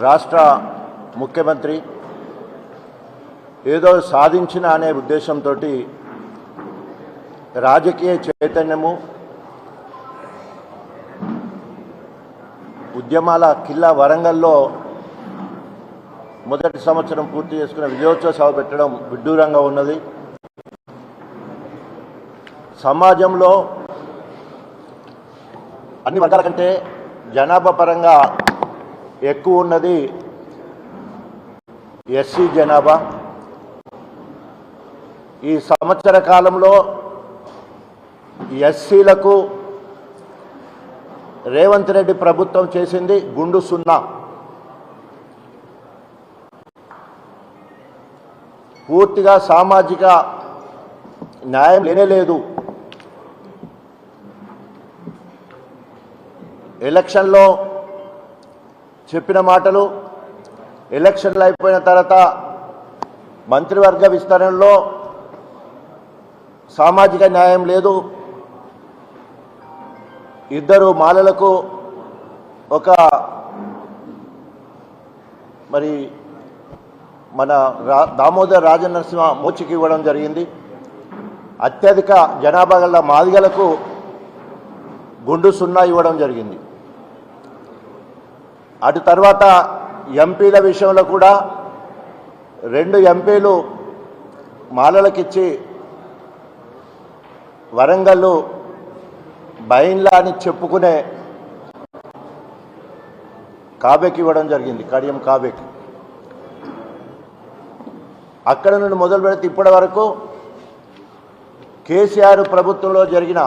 రాష్ట్ర ముఖ్యమంత్రి ఏదో సాధించిన అనే ఉద్దేశంతో రాజకీయ చైతన్యము, ఉద్యమాల కిల్లా వరంగల్లో మొదటి సంవత్సరం పూర్తి చేసుకున్న విజయోత్సవ సభ పెట్టడం విడ్డూరంగా ఉన్నది. సమాజంలో అన్ని వర్గాల కంటే జనాభా పరంగా ఎక్కువ ఉన్నది ఎస్సీ జనాభా. ఈ సంవత్సర కాలంలో ఎస్సీలకు రేవంత్ రెడ్డి ప్రభుత్వం చేసింది గుండు సున్నా. పూర్తిగా సామాజిక న్యాయం లేనేలేదు. ఎలక్షన్లో చెప్పిన మాటలు ఎలక్షన్లు అయిపోయిన తర్వాత మంత్రివర్గ విస్తరణలో సామాజిక న్యాయం లేదు. ఇద్దరు మాలలకు ఒక మరి మన దామోదర్ రాజనరసింహ మోచికి ఇవ్వడం జరిగింది. అత్యధిక జనాభా గల మాదిగలకు గుండు సున్నా ఇవ్వడం జరిగింది. అటు తర్వాత ఎంపీల విషయంలో కూడా 2 ఎంపీలు మాలలకిచ్చి వరంగల్ బైన్లా అని చెప్పుకునే కావ్యకి ఇవ్వడం జరిగింది, కడియం కావ్యకి. అక్కడ నుండి మొదలు పెడితే ఇప్పటి వరకు కేసీఆర్ ప్రభుత్వంలో జరిగిన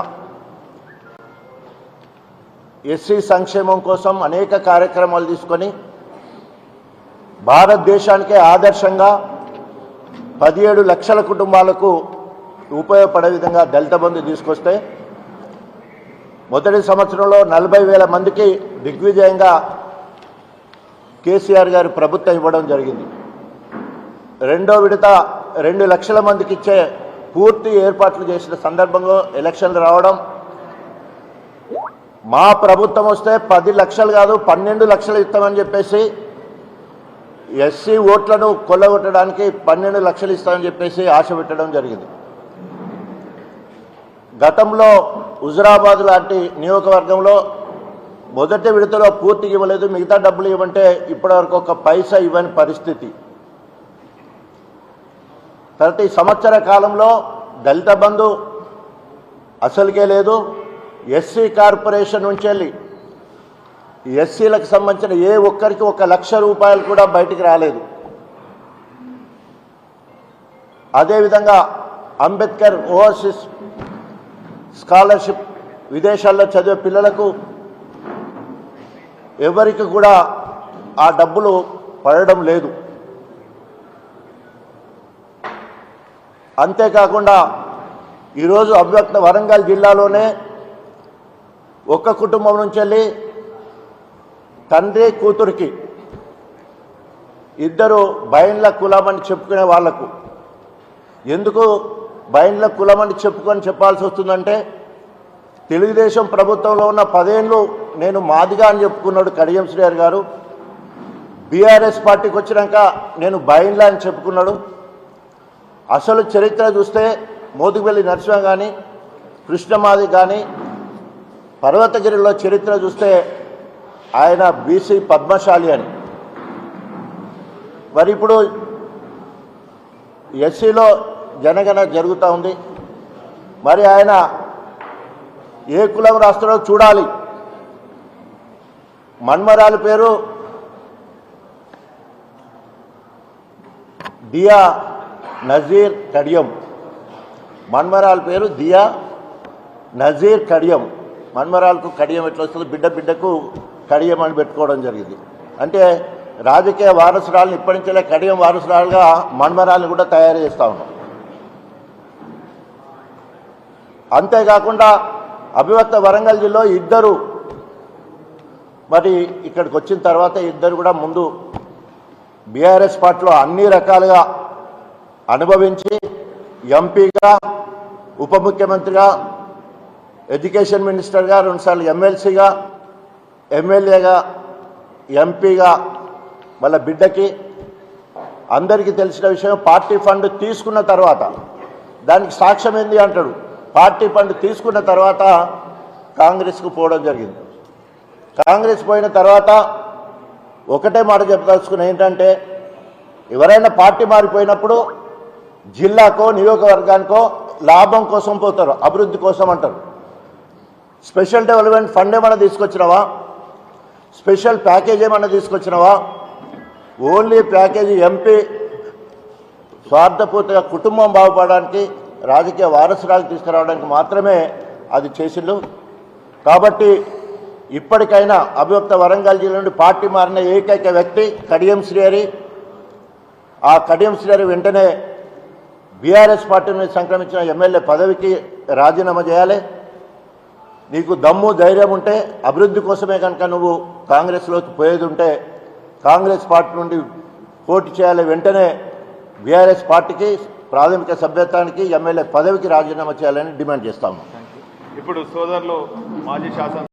ఎస్సీ సంక్షేమం కోసం అనేక కార్యక్రమాలు తీసుకొని భారతదేశానికే ఆదర్శంగా 17 లక్షల కుటుంబాలకు ఉపయోగపడే విధంగా దళిత బంధు తీసుకొస్తే మొదటి సంవత్సరంలో 40,000 మందికి దిగ్విజయంగా కేసీఆర్ గారి ప్రభుత్వం ఇవ్వడం జరిగింది. రెండో విడత 2 లక్షల మందికి ఇచ్చే పూర్తి ఏర్పాట్లు చేసిన సందర్భంలో ఎలక్షన్లు రావడం, మా ప్రభుత్వం వస్తే 10 లక్షలు కాదు 12 లక్షలు ఇస్తామని చెప్పేసి ఎస్సీ ఓట్లను కొల్లగొట్టడానికి 12 లక్షలు ఇస్తామని చెప్పేసి ఆశ పెట్టడం జరిగింది. గతంలో హుజురాబాద్ లాంటి నియోజకవర్గంలో మొదటి విడతలో పూర్తిగా ఇవ్వలేదు, మిగతా డబ్బులు ఇవ్వమంటే ఇప్పటివరకు ఒక పైసా ఇవ్వని పరిస్థితి. తర్వాత ఈ సంవత్సర కాలంలో దళిత బంధు అసలుకే లేదు. ఎస్సీ కార్పొరేషన్ నుంచి వెళ్ళి ఎస్సీలకు సంబంధించిన ఏ ఒక్కరికి 1 లక్ష రూపాయలు కూడా బయటికి రాలేదు. అదేవిధంగా అంబేద్కర్ ఓవర్సీస్ స్కాలర్షిప్ విదేశాల్లో చదివే పిల్లలకు ఎవరికి కూడా ఆ డబ్బులు పడడం లేదు. అంతేకాకుండా ఈరోజు అవ్యక్త వరంగల్ జిల్లాలోనే ఒక్క కుటుంబం నుంచి వెళ్ళి తండ్రి కూతురికి 2 బైన్ల కులమని చెప్పుకునే వాళ్లకు ఎందుకు బైన్ల కులమని చెప్పాల్సి వస్తుందంటే, తెలుగుదేశం ప్రభుత్వంలో ఉన్న 10 ఏళ్ళు నేను మాదిగా అని చెప్పుకున్నాడు కడియం శ్రీహరి గారు. బీఆర్ఎస్ పార్టీకి వచ్చినాక నేను బైన్లా అని చెప్పుకున్నాడు. అసలు చరిత్ర చూస్తే మోదుగుపల్లి నరసింహ కానీ, కృష్ణమాది కానీ, పర్వతగిరిలో చరిత్ర చూస్తే ఆయన బీసీ పద్మశాలి అని. మరి ఇప్పుడు ఎస్సీలో జనగణన జరుగుతూ ఉంది. మరి ఆయన ఏ కులం రాస్తాడో చూడాలి. మన్మరాల పేరు దియా నజీర్ కడియం. మన్మరాల పేరు దియా నజీర్ కడియం. మన్మరాలకు కడియం ఎట్లా వస్తుంది? బిడ్డకు కడియం అని పెట్టుకోవడం జరిగింది. అంటే రాజకీయ వారసురాలను ఇప్పటి నుంచే కడియం వారసురాలుగా మన్మరాలను కూడా తయారు చేస్తూ ఉన్నాం. అంతేకాకుండా అభివక్త వరంగల్ జిల్లా 2 మరి ఇక్కడికి వచ్చిన తర్వాత 2 కూడా ముందు బీఆర్ఎస్ పార్టీలో అన్ని రకాలుగా అనుభవించి ఎంపీగా, ఉప ముఖ్యమంత్రిగా, ఎడ్యుకేషన్ మినిస్టర్గా, 2 సార్లు ఎమ్మెల్సీగా, ఎమ్మెల్యేగా, ఎంపీగా వాళ్ళ బిడ్డకి అందరికీ తెలిసిన విషయం. పార్టీ ఫండ్ తీసుకున్న తర్వాత దానికి సాక్ష్యం ఏంది అంటాడు. పార్టీ ఫండ్ తీసుకున్న తర్వాత కాంగ్రెస్కు పోవడం జరిగింది. కాంగ్రెస్ పోయిన తర్వాత ఒకటే మాట చెప్పదలుచుకున్న ఏంటంటే, ఎవరైనా పార్టీ మారిపోయినప్పుడు జిల్లాకో నియోజకవర్గానికో లాభం కోసం పోతారు, అభివృద్ధి కోసం అంటారు. స్పెషల్ డెవలప్మెంట్ ఫండ్ ఏమన్నా తీసుకొచ్చినావా? స్పెషల్ ప్యాకేజ్ ఏమన్నా తీసుకొచ్చినావా? ఓన్లీ ప్యాకేజీ ఎంపీ స్వార్థపూర్తిగా కుటుంబం బాగుపడడానికి, రాజకీయ వారసురాలు తీసుకురావడానికి మాత్రమే అది చేసిండు. కాబట్టి ఇప్పటికైనా అభివక్త వరంగల్ జిల్లా నుండి పార్టీ మారిన ఏకైక వ్యక్తి కడియం శ్రీహరి. ఆ కడియం శ్రీహరి వెంటనే బీఆర్ఎస్ పార్టీ నుండి సంక్రమించిన ఎమ్మెల్యే పదవికి రాజీనామా చేయాలి. నీకు దమ్ము ధైర్యం ఉంటే, అభివృద్ధి కోసమే కనుక నువ్వు కాంగ్రెస్లోకి పోయేది ఉంటే కాంగ్రెస్ పార్టీ నుండి పోటీ చేయాలి. వెంటనే బీఆర్ఎస్ పార్టీకి ప్రాథమిక సభ్యత్వానికి ఎమ్మెల్యే పదవికి రాజీనామా చేయాలని డిమాండ్ చేస్తాము. ఇప్పుడు సోదరులు మాజీ శాసన